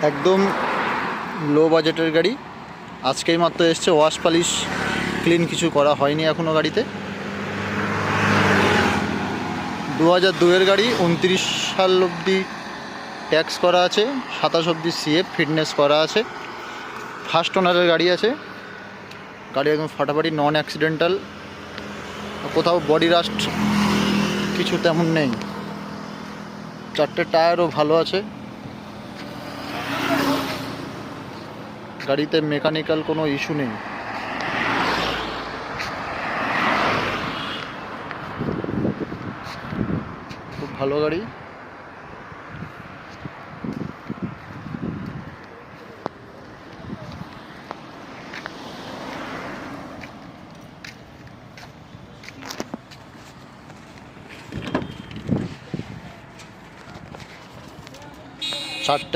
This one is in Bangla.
একদম লো বাজেটের গাড়ি। আজকেই মাত্র এসছে, ওয়াশ পালিশ ক্লিন কিছু করা হয়নি এখনও গাড়িতে। 2002-এর গাড়ি, 29 সাল অবধি ট্যাক্স করা আছে, 27 অবধি সিএফ ফিটনেস করা আছে। ফার্স্ট ওনারের গাড়ি আছে। গাড়ি একদম ফাটাফাটি, নন অ্যাক্সিডেন্টাল, কোথাও বডি রাস্ট কিছু তেমন নেই। 4টে টায়ারও ভালো আছে। গাড়িতে মেকানিক্যাল কোনো ইস্যু নেই। খুব ভালো গাড়ি। চারটে